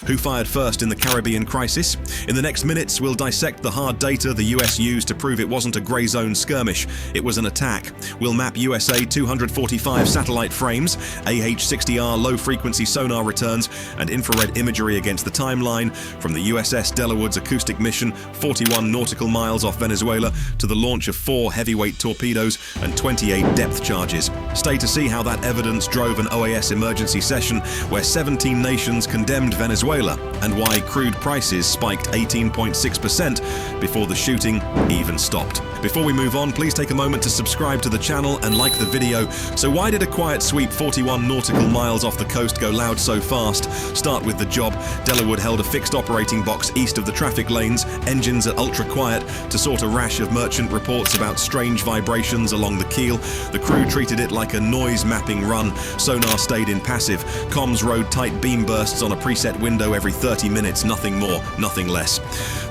Who fired first in the Caribbean crisis? In the next minutes, we'll dissect the hard data the US used to prove it wasn't a grey zone skirmish. It was an attack. We'll map USA 245 satellite frames, AH-60R low-frequency sonar returns, and infrared imagery against the timeline from the USS Delawood's acoustic mission 41 nautical miles off Venezuela to the launch of 4 heavyweight torpedoes and 28 depth charges. Stay to see how that evidence drove an OAS emergency session where 17 nations condemned Venezuela, and why crude prices spiked 18.6% before the shooting even stopped. Before we move on, please take a moment to subscribe to the channel and like the video. So why did a quiet sweep 41 nautical miles off the coast go loud so fast? Start with the job. Delawood held a fixed operating box east of the traffic lanes, engines at ultra quiet, to sort a rash of merchant reports about strange vibrations along the keel. The crew treated it like a noise mapping run. Sonar stayed in passive. Comms rode tight beam bursts on a preset window every 30 minutes, nothing more, nothing less.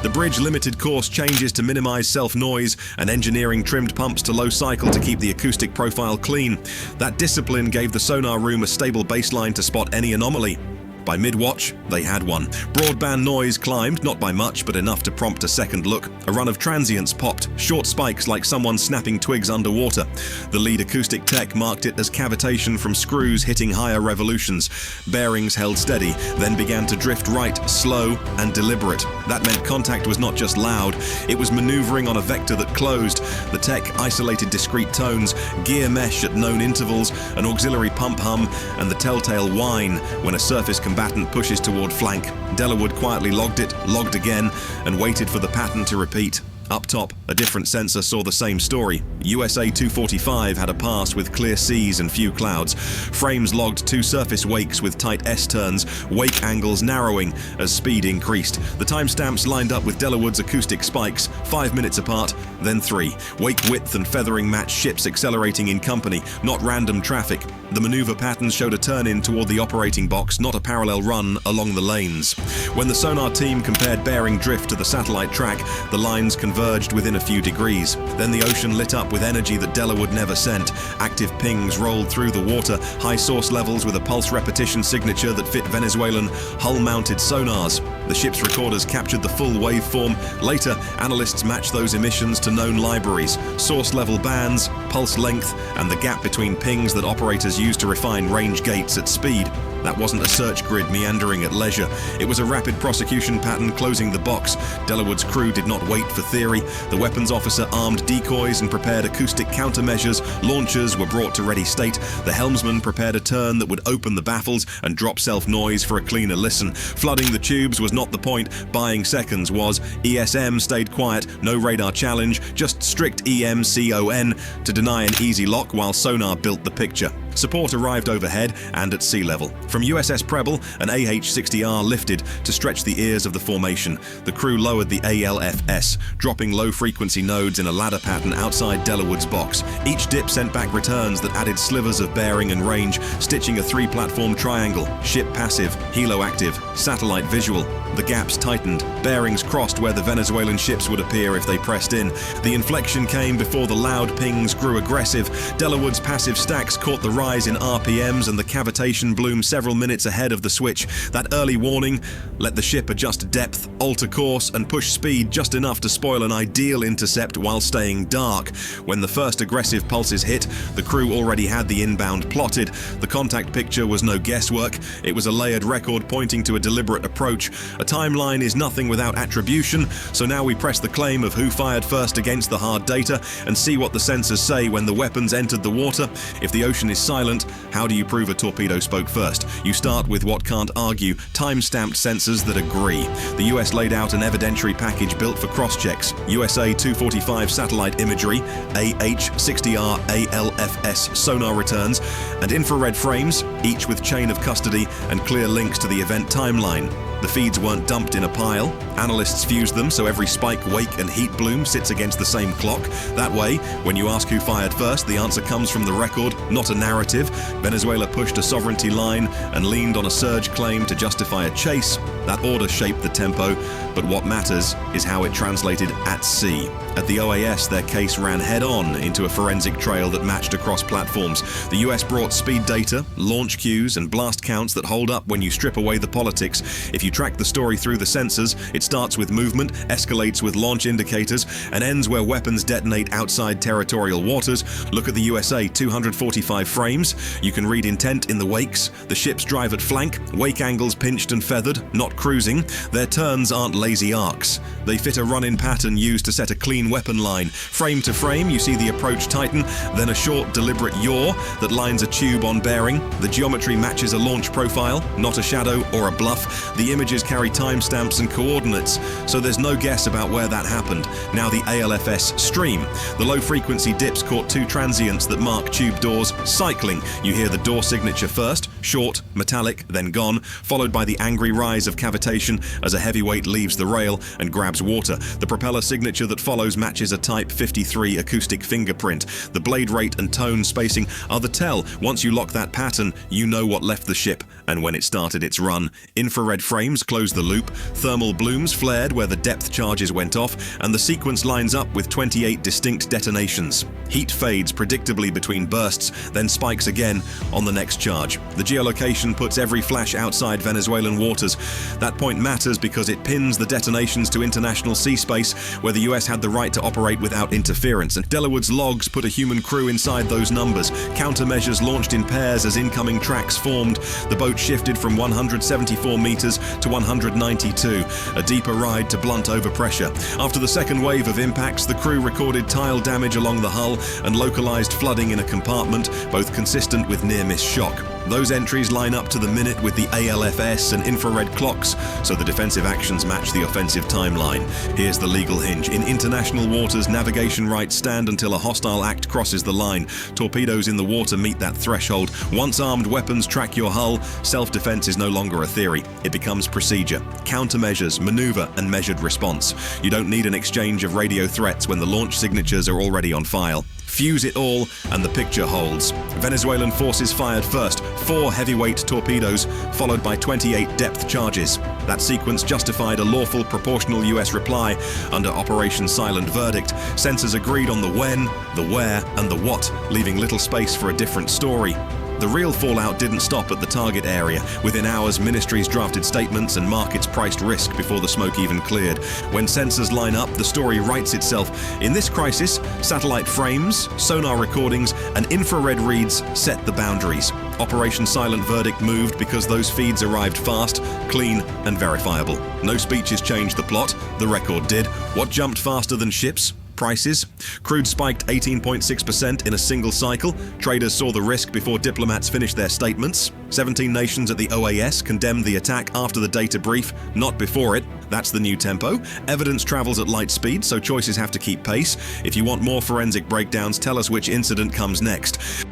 The bridge limited course changes to minimize self-noise, and engineering trimmed pumps to low cycle to keep the acoustic profile clean. That discipline gave the sonar room a stable baseline to spot any anomaly. By mid-watch, they had one. Broadband noise climbed, not by much, but enough to prompt a second look. A run of transients popped, short spikes like someone snapping twigs underwater. The lead acoustic tech marked it as cavitation from screws hitting higher revolutions. Bearings held steady, then began to drift right, slow and deliberate. That meant contact was not just loud, it was maneuvering on a vector that closed. The tech isolated discrete tones, gear mesh at known intervals, an auxiliary pump hum, and the telltale whine when a surface combatant pushes toward flank. Delawood quietly logged it, logged again, and waited for the pattern to repeat. Up top, a different sensor saw the same story. USA 245 had a pass with clear seas and few clouds. Frames logged 2 surface wakes with tight S-turns, wake angles narrowing as speed increased. The timestamps lined up with Delawood's acoustic spikes, 5 minutes apart, then 3. Wake width and feathering matched ships accelerating in company, not random traffic. The maneuver patterns showed a turn-in toward the operating box, not a parallel run along the lanes. When the sonar team compared bearing drift to the satellite track, the lines converged within a few degrees. Then the ocean lit up with energy that Delawood never sent. Active pings rolled through the water, high source levels with a pulse repetition signature that fit Venezuelan hull-mounted sonars. The ship's recorders captured the full waveform. Later, analysts matched those emissions to known libraries, source level bands, pulse length, and the gap between pings that operators use to refine range gates at speed. That wasn't a search grid meandering at leisure. It was a rapid prosecution pattern closing the box. Delawood's crew did not wait for theory. The weapons officer armed decoys and prepared acoustic countermeasures. Launchers were brought to ready state. The helmsman prepared a turn that would open the baffles and drop self-noise for a cleaner listen. Flooding the tubes was not the point. Buying seconds was. ESM stayed quiet. No radar challenge. Just strict EMCON to deny an easy lock while sonar built the picture. Support arrived overhead and at sea level. From USS Preble, an AH-60R lifted to stretch the ears of the formation. The crew lowered the ALFS, dropping low-frequency nodes in a ladder pattern outside Delawood's box. Each dip sent back returns that added slivers of bearing and range, stitching a 3-platform triangle: ship passive, helo active, satellite visual. The gaps tightened, bearings crossed where the Venezuelan ships would appear if they pressed in. The inflection came before the loud pings grew aggressive. Delawood's passive stacks caught the rise in RPMs and the cavitation bloomed several minutes ahead of the switch. That early warning let the ship adjust depth, alter course, and push speed just enough to spoil an ideal intercept while staying dark. When the first aggressive pulses hit, the crew already had the inbound plotted. The contact picture was no guesswork. It was a layered record pointing to a deliberate approach. A timeline is nothing without attribution, so now we press the claim of who fired first against the hard data and see what the sensors say when the weapons entered the water. If the ocean is silent, how do you prove a torpedo spoke first? You start with what can't argue, time-stamped sensors that agree. The US laid out an evidentiary package built for cross-checks: USA 245 satellite imagery, AH-60R ALFS sonar returns, and infrared frames, each with chain of custody and clear links to the event timeline. The feeds weren't dumped in a pile. Analysts fused them so every spike, wake, and heat bloom sits against the same clock. That way, when you ask who fired first, the answer comes from the record, not a narrative. Venezuela pushed a sovereignty line and leaned on a surge claim to justify a chase. That order shaped the tempo, but what matters is how it translated at sea. At the OAS, their case ran head-on into a forensic trail that matched across platforms. The US brought speed data, launch cues, and blast counts that hold up when you strip away the politics. If you track the story through the sensors, it starts with movement, escalates with launch indicators, and ends where weapons detonate outside territorial waters. Look at the USA, 245 frames. You can read intent in the wakes. The ships drive at flank, wake angles pinched and feathered, not cruising. Their turns aren't lazy arcs. They fit a run-in pattern used to set a clean weapon line. Frame to frame, you see the approach tighten, then a short, deliberate yaw that lines a tube on bearing. The geometry matches a launch profile, not a shadow or a bluff. The images carry timestamps and coordinates, so there's no guess about where that happened. Now the ALFS stream. The low-frequency dips caught two transients that mark tube doors cycling. You hear the door signature first, short, metallic, then gone, followed by the angry rise of cavitation as a heavyweight leaves the rail and grabs water. The propeller signature that follows matches a Type 53 acoustic fingerprint. The blade rate and tone spacing are the tell. Once you lock that pattern, you know what left the ship and when it started its run. Infrared frames close the loop, thermal blooms flared where the depth charges went off, and the sequence lines up with 28 distinct detonations. Heat fades predictably between bursts, then spikes again on the next charge. The geolocation puts every flash outside Venezuelan waters. That point matters because it pins the detonations to international sea space where the US had the right to operate without interference, and Delawood's logs put a human crew inside those numbers. Countermeasures launched in pairs as incoming tracks formed. The boat shifted from 174 meters to 192, a deeper ride to blunt overpressure. After the second wave of impacts, the crew recorded tile damage along the hull and localized flooding in a compartment, both consistent with near-miss shock. Those entries line up to the minute with the ALFS and infrared clocks, so the defensive actions match the offensive timeline. Here's the legal hinge. In international waters, navigation rights stand until a hostile act crosses the line. Torpedoes in the water meet that threshold. Once armed weapons track your hull, self-defense is no longer a theory. It becomes procedure. Countermeasures, maneuver, and measured response. You don't need an exchange of radio threats when the launch signatures are already on file. Fuse it all, and the picture holds. Venezuelan forces fired first, 4 heavyweight torpedoes, followed by 28 depth charges. That sequence justified a lawful, proportional US reply under Operation Silent Verdict. Sensors agreed on the when, the where, and the what, leaving little space for a different story. The real fallout didn't stop at the target area. Within hours, ministries drafted statements and markets priced risk before the smoke even cleared. When sensors line up, the story writes itself. In this crisis, satellite frames, sonar recordings, and infrared reads set the boundaries. Operation Silent Verdict moved because those feeds arrived fast, clean, and verifiable. No speeches changed the plot. The record did. What jumped faster than ships? Prices. Crude spiked 18.6% in a single cycle. Traders saw the risk before diplomats finished their statements. 17 nations at the OAS condemned the attack after the data brief, not before it. That's the new tempo. Evidence travels at light speed, so choices have to keep pace. If you want more forensic breakdowns, tell us which incident comes next.